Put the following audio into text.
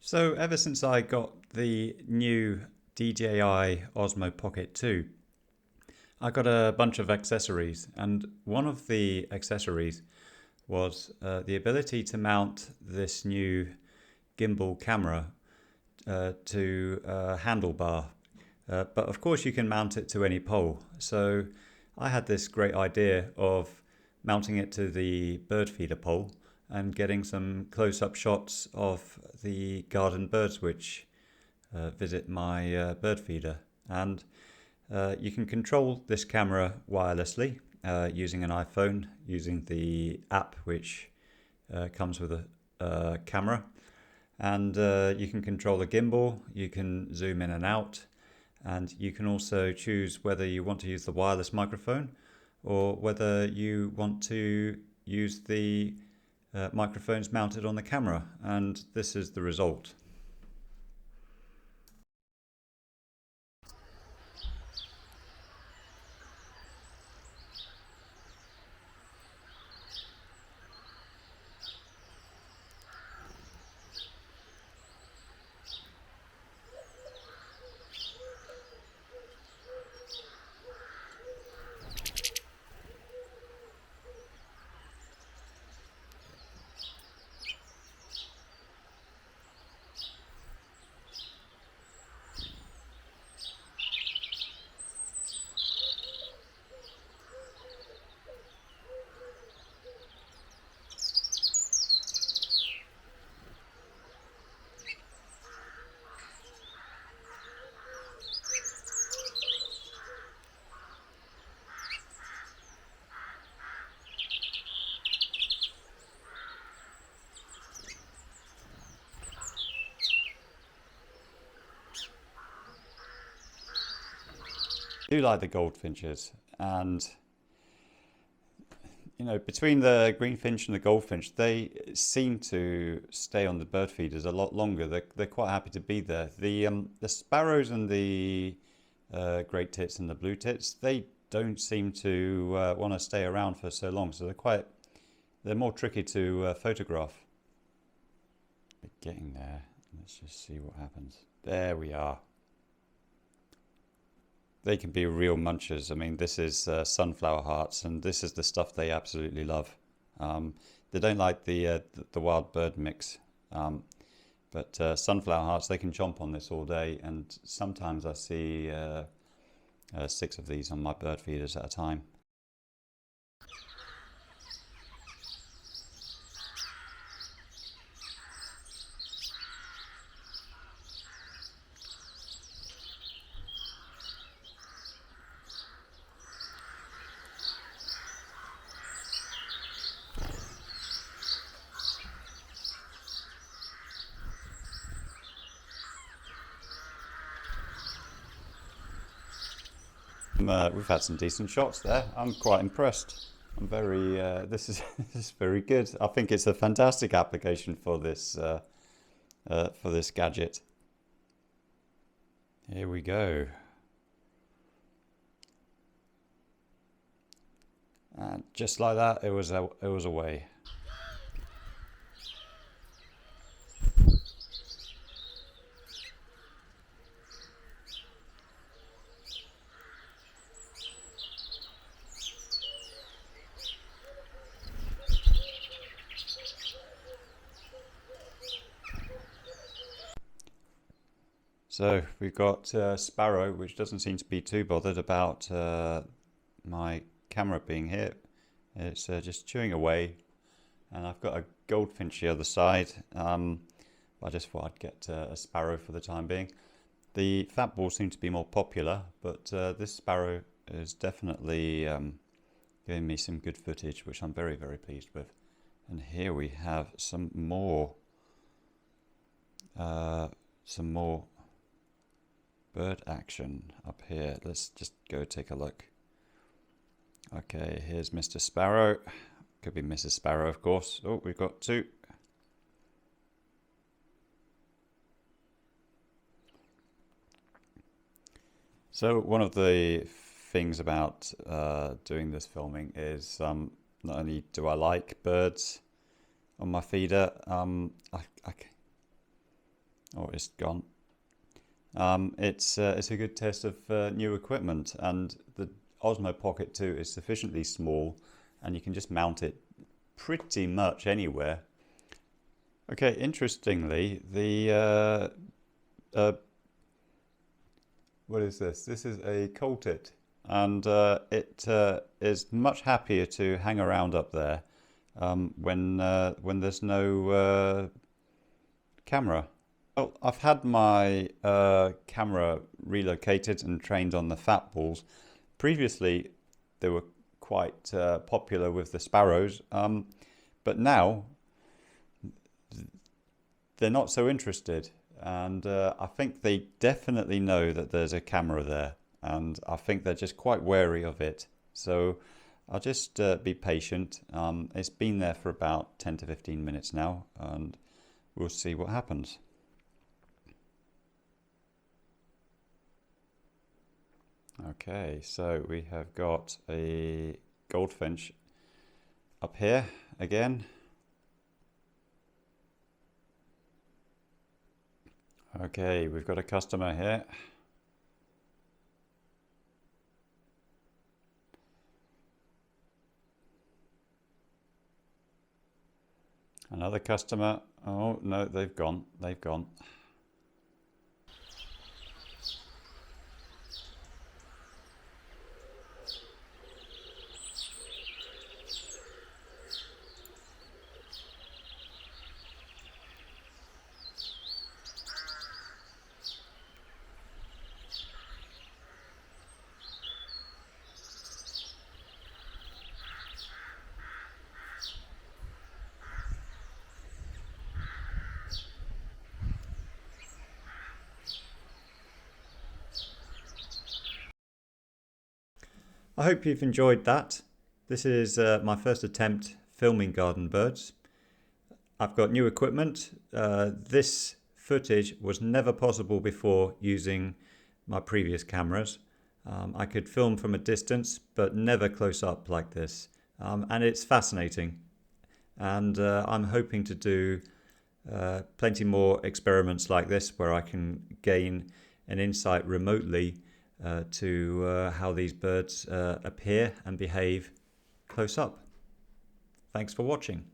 So ever since I got the new DJI Osmo Pocket 2, I got a bunch of accessories, and one of the accessories was the ability to mount this new gimbal camera to a handlebar. But of course you can mount it to any pole. So I had this great idea of mounting it to the bird feeder pole and getting some close-up shots of the garden birds which visit my bird feeder. And you can control this camera wirelessly using an iPhone, using the app which comes with a camera. And you can control the gimbal, you can zoom in and out, and you can also choose whether you want to use the wireless microphone or whether you want to use the microphones mounted on the camera. And this is the result. I do like the goldfinches, and between the greenfinch and the goldfinch, they seem to stay on the bird feeders a lot longer. They're quite happy to be there. The sparrows and the great tits and the blue tits, they don't seem to want to stay around for so long, so they're more tricky to photograph. But getting there, let's just see what happens. There we are. They can be real munchers. I mean, this is sunflower hearts, and this is the stuff they absolutely love. They don't like the wild bird mix, but sunflower hearts, they can chomp on this all day, and sometimes I see 6 of these on my bird feeders at a time. We've had some decent shots there. I'm quite impressed. I'm very. This is this is very good. I think it's a fantastic application for this gadget. Here we go. And just like that, it was away. So we've got Sparrow, which doesn't seem to be too bothered about my camera being here. It's just chewing away, and I've got a goldfinch the other side. I just thought I'd get a Sparrow for the time being. The fat balls seem to be more popular, but this Sparrow is definitely giving me some good footage, which I'm very, very pleased with. And here we have some more bird action up here. Let's just go take a look. Okay, here's Mr. Sparrow. Could be Mrs. Sparrow, of course. Oh, we've got 2. So one of the things about doing this filming is not only do I like birds on my feeder, Oh, it's gone. It's a good test of new equipment, and the Osmo Pocket 2 is sufficiently small and you can just mount it pretty much anywhere. Okay, interestingly, the what is this? This is a coltit, and it is much happier to hang around up there when there's no camera. Well, I've had my camera relocated and trained on the fat balls. Previously, they were quite popular with the Sparrows, but now they're not so interested. And I think they definitely know that there's a camera there, and I think they're just quite wary of it. So I'll just be patient. It's been there for about 10 to 15 minutes now, and we'll see what happens. Okay, so we have got a goldfinch up here again. Okay, we've got a customer here. Another customer. Oh no, they've gone. They've gone. I hope you've enjoyed that. This is my first attempt filming garden birds. I've got new equipment. This footage was never possible before using my previous cameras. I could film from a distance, but never close up like this. And it's fascinating. And I'm hoping to do plenty more experiments like this where I can gain an insight remotely to how these birds appear and behave close up. Thanks for watching.